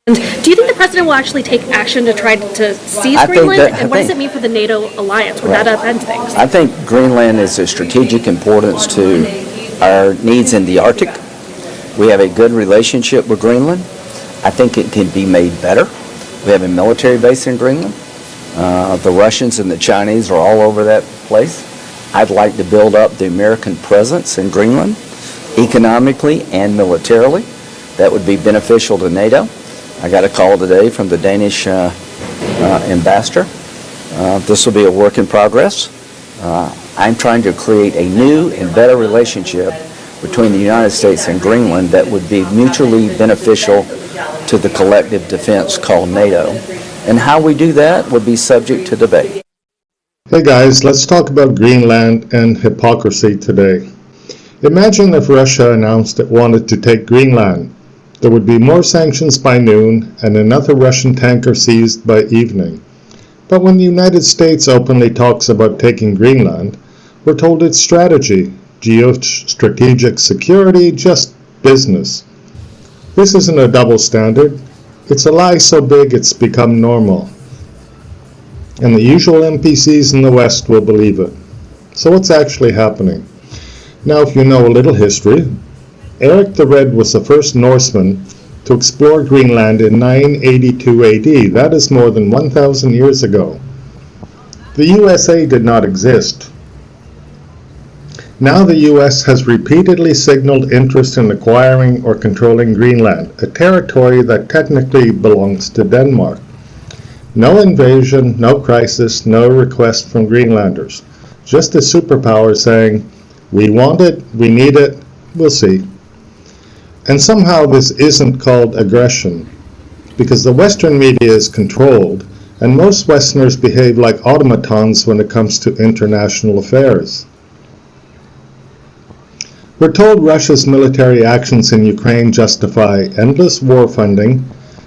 Do you think the president will actually take action to try to seize Greenland? And what does it mean for the NATO alliance? Would that upend things? I think Greenland is of strategic importance to our needs in the Arctic. We have a good relationship with Greenland. I think it can be made better. We have a military base in Greenland. The Russians and the Chinese are all over that place. I'd like to build up the American presence in Greenland, economically and militarily. That would be beneficial to NATO. I got a call today from the Danish ambassador. This will be a work in progress. I'm trying to create a new and better relationship between the United States and Greenland that would be mutually beneficial to the collective defense called NATO. And how we do that would be subject to debate. Hey guys, let's talk about Greenland and hypocrisy today. Imagine if Russia announced it wanted to take Greenland. There would be more sanctions by noon and another Russian tanker seized by evening. But when the United States openly talks about taking Greenland, we're told it's strategy, geostrategic security, just business. This isn't a double standard. It's a lie so big it's become normal. And the usual NPCs in the West will believe it. So what's actually happening? Now, if you know a little history, Eric the Red was the first Norseman to explore Greenland in 982 AD. That is more than 1,000 years ago. The USA did not exist. Now the US has repeatedly signaled interest in acquiring or controlling Greenland, a territory that technically belongs to Denmark. No invasion, no crisis, no request from Greenlanders. Just a superpower saying, we want it, we need it, we'll see. And somehow this isn't called aggression, because the Western media is controlled, and most Westerners behave like automatons when it comes to international affairs. We're told Russia's military actions in Ukraine justify endless war funding,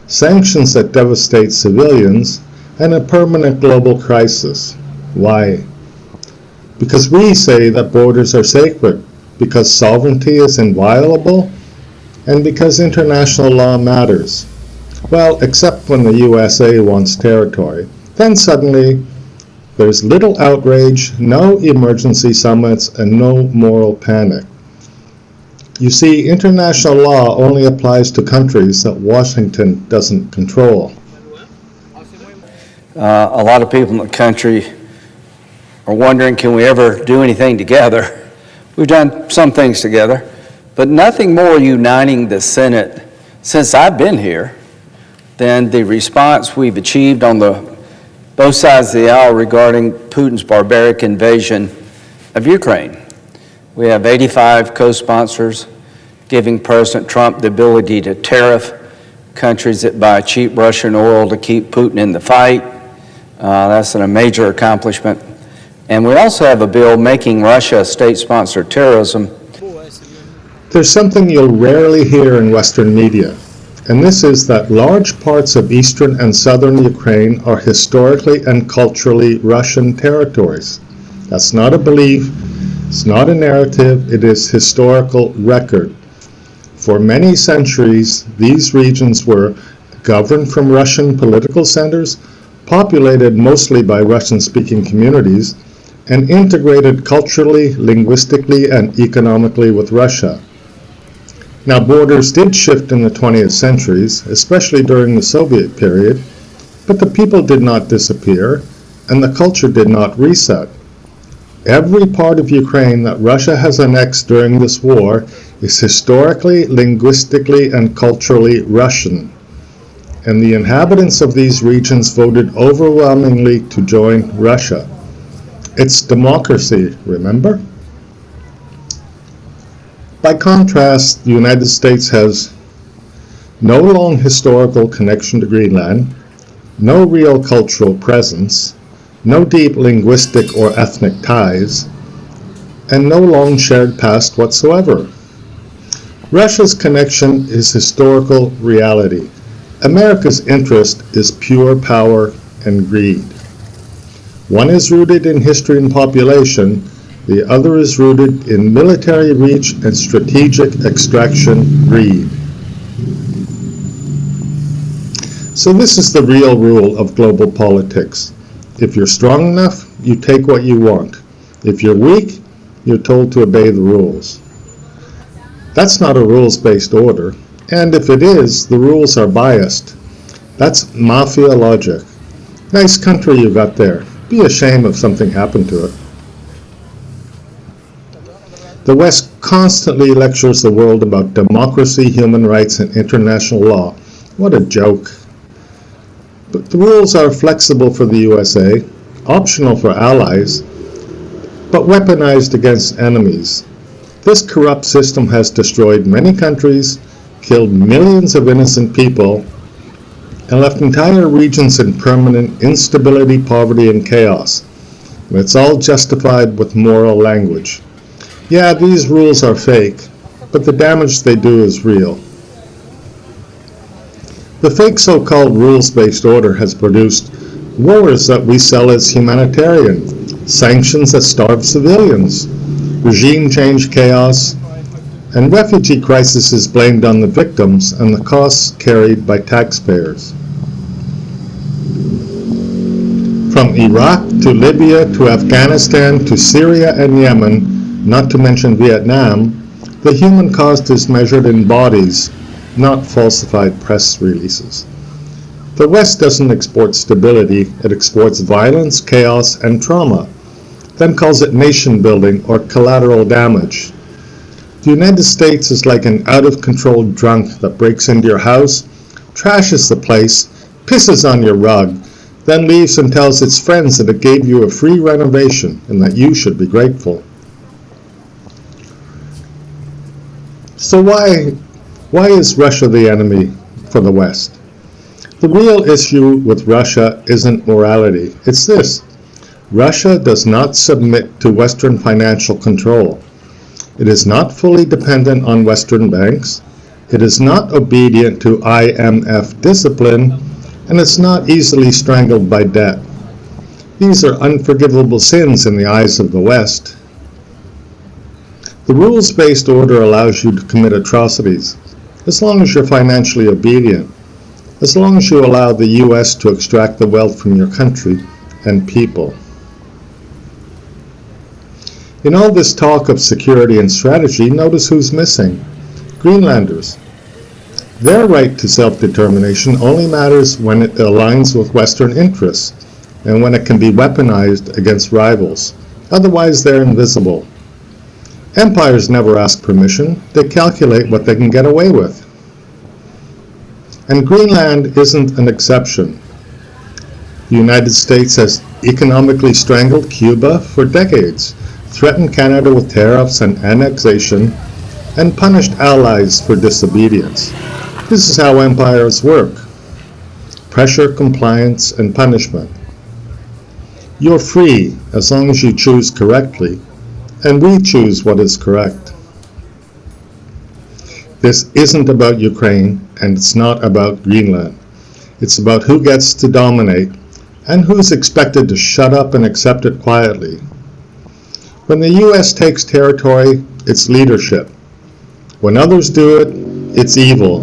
sanctions that devastate civilians, and a permanent global crisis. Why? Because we say that borders are sacred, because sovereignty is inviolable, and because international law matters. Well, except when the USA wants territory. Then suddenly, there's little outrage, no emergency summits, and no moral panic. You see, international law only applies to countries that Washington doesn't control. A lot of people in the country are wondering, can we ever do anything together? We've done some things together, but nothing more uniting the Senate since I've been here than the response we've achieved on both sides of the aisle regarding Putin's barbaric invasion of Ukraine. We have 85 co-sponsors giving President Trump the ability to tariff countries that buy cheap Russian oil to keep Putin in the fight. That's a major accomplishment. And we also have a bill making Russia state-sponsored terrorism. There's something you'll rarely hear in Western media, and this is that large parts of eastern and southern Ukraine are historically and culturally Russian territories. That's not a belief, it's not a narrative, it is historical record. For many centuries, these regions were governed from Russian political centers, populated mostly by Russian-speaking communities, and integrated culturally, linguistically, and economically with Russia. Now, borders did shift in the 20th centuries, especially during the Soviet period, but the people did not disappear, and the culture did not reset. Every part of Ukraine that Russia has annexed during this war is historically, linguistically, and culturally Russian. And the inhabitants of these regions voted overwhelmingly to join Russia. It's democracy, remember? By contrast, the United States has no long historical connection to Greenland, no real cultural presence, no deep linguistic or ethnic ties, and no long shared past whatsoever. Russia's connection is historical reality. America's interest is pure power and greed. One is rooted in history and population, the other is rooted in military reach and strategic extraction greed. So this is the real rule of global politics. If you're strong enough, you take what you want. If you're weak, you're told to obey the rules. That's not a rules-based order, and if it is, the rules are biased. That's mafia logic. Nice country you got there. Be ashamed if something happened to it. The West constantly lectures the world about democracy, human rights, and international law. What a joke. But the rules are flexible for the USA, optional for allies, but weaponized against enemies. This corrupt system has destroyed many countries, killed millions of innocent people, and left entire regions in permanent instability, poverty, and chaos. And it's all justified with moral language. Yeah, these rules are fake, but the damage they do is real. The fake so-called rules-based order has produced wars that we sell as humanitarian, sanctions that starve civilians, regime change chaos, and refugee crisis is blamed on the victims and the costs carried by taxpayers. From Iraq to Libya to Afghanistan to Syria and Yemen, not to mention Vietnam, the human cost is measured in bodies, not falsified press releases. The West doesn't export stability, it exports violence, chaos, and trauma, then calls it nation building or collateral damage. The United States is like an out-of-control drunk that breaks into your house, trashes the place, pisses on your rug, then leaves and tells its friends that it gave you a free renovation and that you should be grateful. So why is Russia the enemy for the West? The real issue with Russia isn't morality. It's this. Russia does not submit to Western financial control. It is not fully dependent on Western banks. It is not obedient to IMF discipline, and it's not easily strangled by debt. These are unforgivable sins in the eyes of the West. The rules-based order allows you to commit atrocities, as long as you're financially obedient, as long as you allow the U.S. to extract the wealth from your country and people. In all this talk of security and strategy, notice who's missing. Greenlanders. Their right to self-determination only matters when it aligns with Western interests and when it can be weaponized against rivals. Otherwise, they're invisible. Empires never ask permission. They calculate what they can get away with. And Greenland isn't an exception. The United States has economically strangled Cuba for decades, threatened Canada with tariffs and annexation, and punished allies for disobedience. This is how empires work. Pressure, compliance, and punishment. You're free as long as you choose correctly, and we choose what is correct. This isn't about Ukraine, and it's not about Greenland. It's about who gets to dominate, and who's expected to shut up and accept it quietly. When the U.S. takes territory, it's leadership. When others do it, it's evil.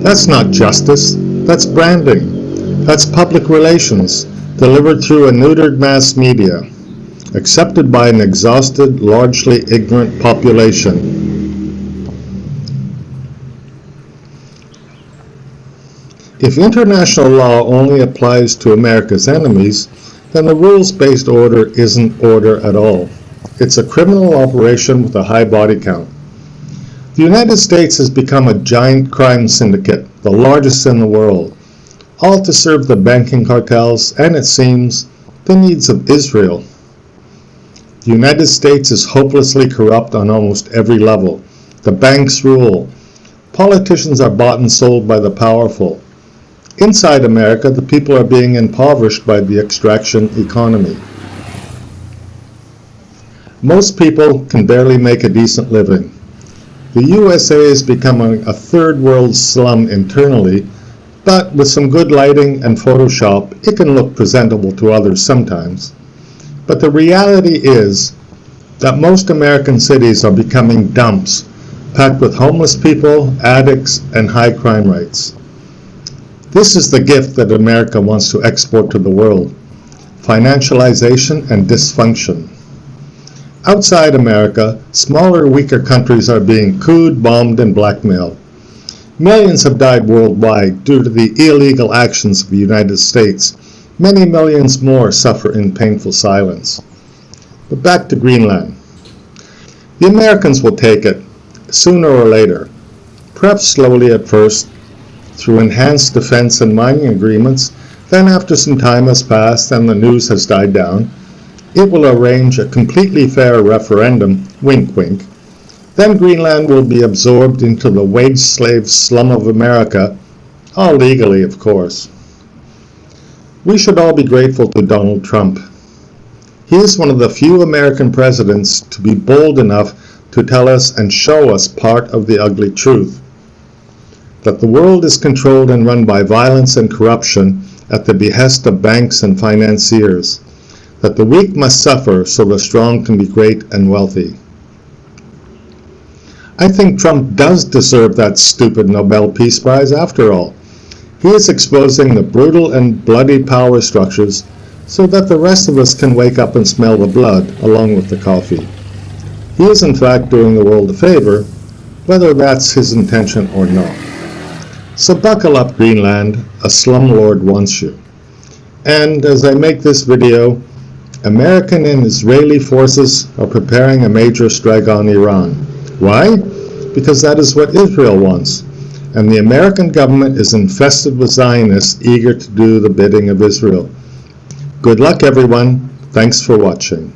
That's not justice, that's branding. That's public relations, delivered through a neutered mass media, accepted by an exhausted, largely ignorant population. If international law only applies to America's enemies, then the rules-based order isn't order at all. It's a criminal operation with a high body count. The United States has become a giant crime syndicate, the largest in the world, all to serve the banking cartels and, it seems, the needs of Israel. The United States is hopelessly corrupt on almost every level. The banks rule. Politicians are bought and sold by the powerful. Inside America, the people are being impoverished by the extraction economy. Most people can barely make a decent living. The USA is becoming a third world slum internally, but with some good lighting and Photoshop, it can look presentable to others sometimes. But the reality is that most American cities are becoming dumps, packed with homeless people, addicts, and high crime rates. This is the gift that America wants to export to the world: financialization and dysfunction. Outside America, smaller, weaker countries are being cooed, bombed, and blackmailed. Millions have died worldwide due to the illegal actions of the United States. Many millions more suffer in painful silence. But back to Greenland. The Americans will take it, sooner or later, perhaps slowly at first, through enhanced defense and mining agreements. Then after some time has passed and the news has died down, it will arrange a completely fair referendum, wink wink. Then Greenland will be absorbed into the wage slave slum of America, all legally, of course. We should all be grateful to Donald Trump. He is one of the few American presidents to be bold enough to tell us and show us part of the ugly truth: that the world is controlled and run by violence and corruption at the behest of banks and financiers, that the weak must suffer so the strong can be great and wealthy. I think Trump does deserve that stupid Nobel Peace Prize after all. He is exposing the brutal and bloody power structures so that the rest of us can wake up and smell the blood along with the coffee. He is in fact doing the world a favor, whether that's his intention or not. So buckle up, Greenland, a slumlord wants you. And as I make this video, American and Israeli forces are preparing a major strike on Iran. Why? Because that is what Israel wants, and the American government is infested with Zionists eager to do the bidding of Israel. Good luck, everyone. Thanks for watching.